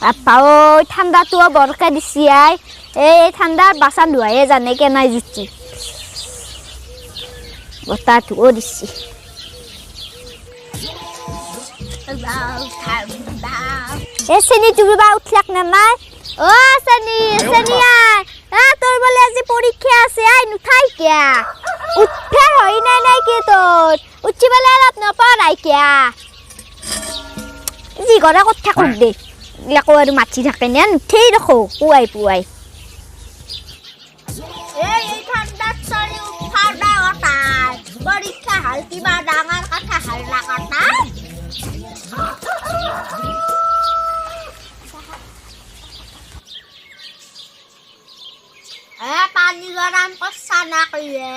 আপাও ঠাণ্ডাটো বৰকে দিছি আই এই ঠাণ্ডাৰ বাচান ধুৱায়ে জানে কেনাই জুতি বতাহটোও দিছি এই চেনি তুলিবা উঠলাক না নাই ও চেনি আই তোর বলে আজি পরীক্ষা আছে আই নুঠাই কিয়া উঠে হই নাই কি তোর উঠি বলে অলপ নপড়াই কিয়া যি গড়া কথা কর দে লাকো আর মাছি থাকে না নুঠেই রাখো পুয়াই এই ঠান্ডা চলি উঠার দাওতা পরীক্ষা হল কিবা ডাঙৰ কথা হল না কথা পানি গরম করছা না কইলে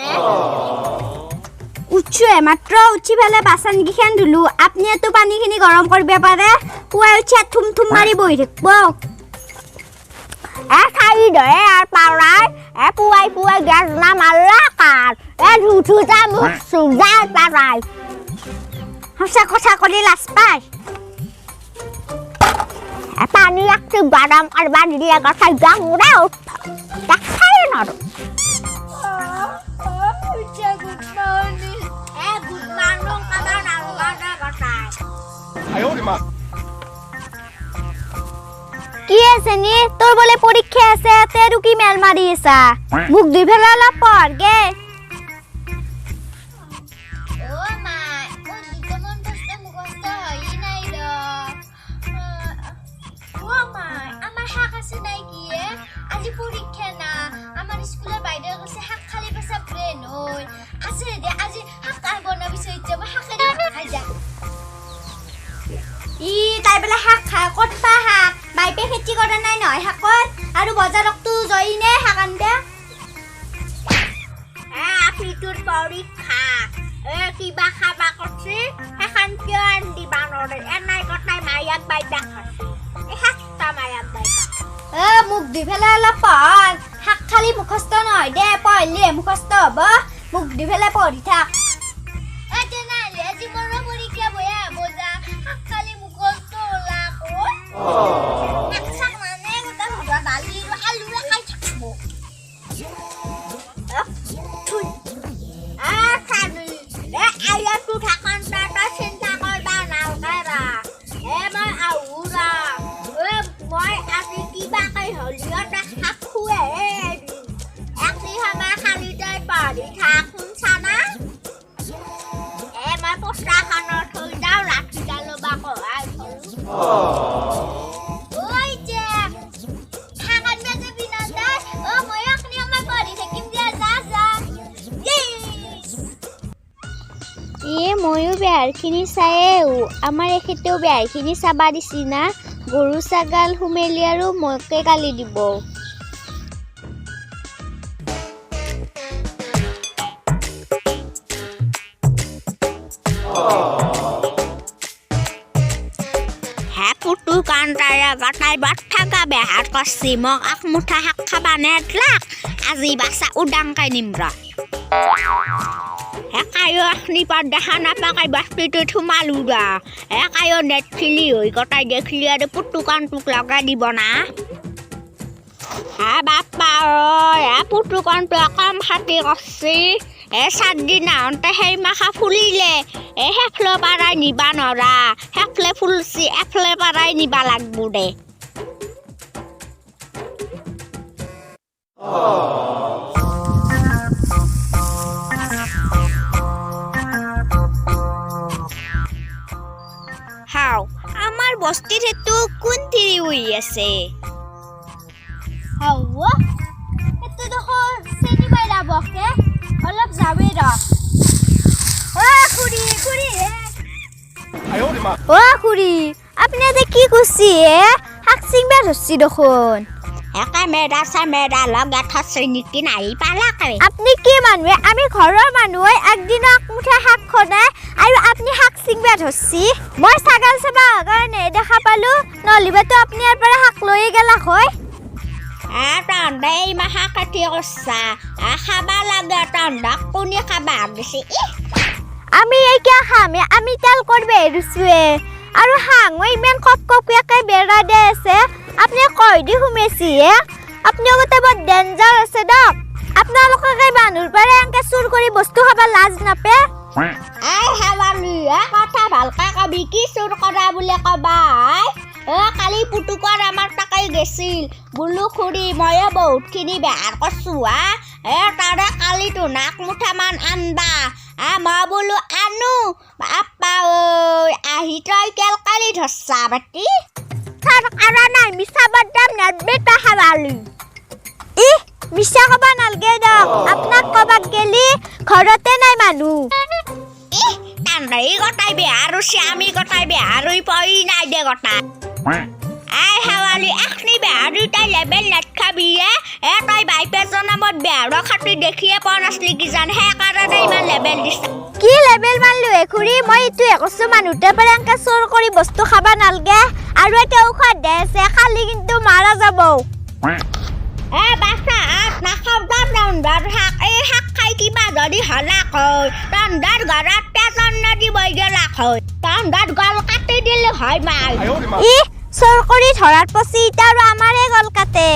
উঠছে মাত্র উঠি ফেলে বাসন কিখান ধুলু আপনি তো পানিখিনি গরম করবে পারে পুয়াই উঠি থুম মারি বই থাকব খাই ধরে আর পাওয়ার পুয়াই গ্যাস না মারলা কার ঝুঠু যা মুখ সুজার পারাই হসা কথা করে লাস পাই পানি একটু গরম করবার দিলে কথা গামুরা দেখাই না কি আছে নি তোর বলে পরীক্ষা আছে তেরু কি মেল মারি এসা মুখ দুই ফেলা লা পর গে ও মা ও যেমন দস্তে মুখস্থ হই নাই র ও মা আমার হাক আছে নাই কি আজি পরীক্ষা না আমার স্কুলে বাইরে গেছে হাক খালি পাসা ব্রেন হই আছে দে আজি হাক আর বনাবি সইতে হাকে খাই যা ই তাই বেলা হাক খা কতপা হাক বাইপে খেতি কৰা নাই নহয় হাকত আৰু বজাৰকটো জইনে হাকান দে আপিটোৰ পৰীক্ষা কিবা খাবা কৰছি হেখান কিয় দিবা নৰে এনাই কটাই মায়াক বাইবা খাছি হাকটা মায়াক বাইবা মুখ দি ফেলে অলপ পঢ় হাক খালি মুখস্থ নহয় দে পঢ়িলে মুখস্থ হ'ব মুখ দি ফেলে পঢ়ি থাক তেনেহ'লে জীৱনৰ পৰীক্ষা বয়া বজা হাক খালি মুখস্থ ওলাকো একসাক মানে গোটা ভগা দালি আলু খাই থাকব খালি আয়াটো থাকান তাটা চিন্তা কৰবা নালগাৰা মই আহুৰা মই আজি কিবাকে হলিও তাক হাক খুৱে একদি সময় খালি তই পঢ়ি থাক শুনছানা মই পষ্টাখনৰ থৈ যাওঁ ৰাতিডাল ল'বা কহাই ঐ যে থাকান বেজে বিনাদা মই এখনি আমাৰ পঢ়ি থাকিম দিয়া যা ময়ো বেহাৰখিনি চায়েও আমাৰ এখেতেও বেহাৰখিনি চাবা দিছি না গৰু ছাগাল সুমেলি আৰু মোকে গালি দিব পুটু কান্তায়া গটাই বাথাকা বেহার করছি মোক আখ মুঠা শাক খাবা নেটলাক আজি বাসা উদাংকাই নিমরা একায়ো এখনি পর দেখা নাপাকাই বাস্তিটো থুমালুরা একায়ো নেট খিলি হই গটাই দেখলি আর পুটু কান্তুক লগাই দিব না বাপ্পা পুটু কান্তু কম খাতি করছি সাতদিনা অন্তে সেই মাখা ফুলিলে হেফলে পাৰাই নিবা নৰা হেফলে ফুলছি এফলে পাৰাই নিবা লাগব দে হাও আমাৰ বস্তিত হেতু কোন তিৰি হৈ আছে হাও এটো দেখো চেনি পাইলা বকে অলপ যাবে র খুড়ি আপনি এতে কি করছি হাক চিংবা ধরছি দেখুন একা মেডা লগা থসই নিকি নাই পালাকে আপনি কি মানুহে আমি ঘৰৰ মানুহে একদিন আকমুঠা হাক খনাই আৰু আপনি হাক চিংবা ধৰছি মই ছাগাল চাবা কাৰণে দেখা পালো নলিবা তো আপনি ইয়াৰ পৰা হাক লৈ গেলা হয় তন্দাই মাহা কাটি কছা খাবা লাগে তন্দক কোনে খাবা দিছে আমি এইকা খাম আমি তেল করবে এৰুছুৱে আৰু হাং ইমান কপকপিয়াকে বেৰা দে আছে আপনি কই দি ঘুমেছি আপনি গোটে বৰ ডেঞ্জাৰ আছে দক আপোনালোকে মানুহ পাৰে এনেকে চুৰ কৰি বস্তু খাব লাজ নাপে হেৱালি কথা ভালকে কবি কি চুৰ কৰা বুলি কবা কালি পুতুকৰ আমাৰ তাকাই গেছিল বুলু খুৰী ময়ে বহুতখিনি বেহাৰ কৰছো তাৰে কালিতো নাক মুঠামান আনবা মই বোলো আনো বাপ্পা আহি তই কেলকালি ধৰছা বাটি আৰু নাই মিছা বদাম নাদবেটা হাৱালি মিছা কবা নালগে দক আপোনাক কবাক গেলি ঘৰতে নাই মানুহ কান্দাই গটাই বেহাৰ আমি গটাই বেহাৰ পই নাই দে গটাই হেৱালি এখনি বেহাৰ তাই লেবেল নাখাবি তই বাইপেছৰ নামত বেহাৰৰ খাতি দেখিয়ে পোৱা নাছিলি কিজান সেইকাৰণে ইমান লেবেল দিছা কি লেবেল মানলো খুৰী মই এইটোৱে কৈছো মানুহতে পাৰে এনেকে চোৰ কৰি বস্তু খাবা নালগে আৰু এটা ঔষধ দে আছে খালি কিন্তু মাৰা যাব বাছা নাখাওঁ ৰন্ধাৰ শাক শাক খাই কিবা যদি হলাক হয় ৰন্ধাৰ ঘৰত তেজন নদী বৈ গেলাক হয় ৰন্ধাৰ গল কাটি দিলে হয় মাই চোৰ কৰি ধৰাৰ পছি এতিয়া আৰু আমাৰে গল কাটে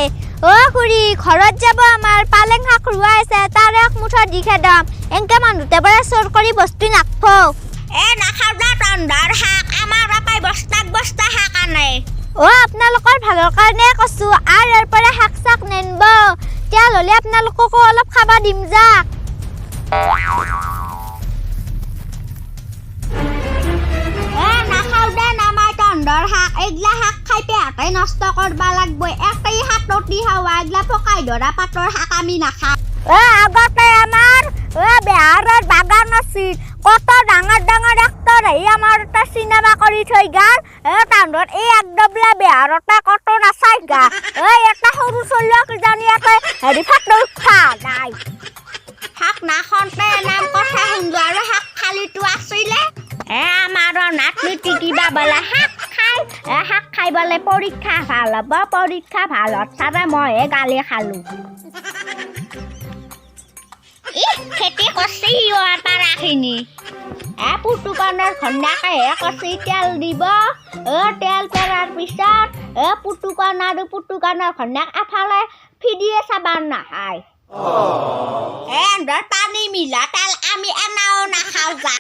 খুৰী ঘৰত যাব আমাৰ পালেং শাক ৰোৱা আছে তাৰে এক মুঠা দি খেদাম এনেকে মানুহতে পাৰে চোৰ কৰি বস্তু নাখওঁ নাখাওঁ ৰন্ধাৰ শাক আমাৰ পাই বস্তাক বস্তা শাক আনে আপোনালোকৰ ভালৰ কাৰণে কৈছো আৰু ইয়াৰ পৰা শাক চাক নেনব তেল হলে আপোনালোককো অলপ খাবা দিম যাক নাখাওঁ দে নামাই তন্দৰ শাক এইগিলা শাক খাই পেহাতে নষ্ট কৰবা লাগব একেই হাততি খাৱা এইগিলা পকাই ধৰা পাতৰ শাক আমি নাখাওঁ আগতে আমাৰ বেহাৰৰ বাগান আছিল কত ডাঙৰ ডাঙৰ এক্টৰ আহি আমাৰ এটা চিনেমা কৰি থৈ গল তাণ্ডত এই একদবলা বেহাৰতে কত নাচাই গা এটা সৰু চলিয়া কিজানি এটা হেৰি ফাটৰ উঠা নাই শাক নাখনতে নাম কথা শুনলো আৰু শাক খালিটো আছিলে আমাৰ নাতনি কিবা বোলে শাক খাই বোলে পৰীক্ষা ভাল হ'ব পৰীক্ষা ভাল চাৰে মইহে গালি খালো খেতি কৰছি পাৰাখিনি পুতুকনৰ ঘন্যাকেহে কৰছি তেল দিব তেল পেৰাৰ পিছত পুতুকন আৰু পুতুকনৰ ঘন্যাক এফালে ফিডিয়ে চাবা নাখায় পানী মিলা তেল আমি এনাও নাখাওঁ যা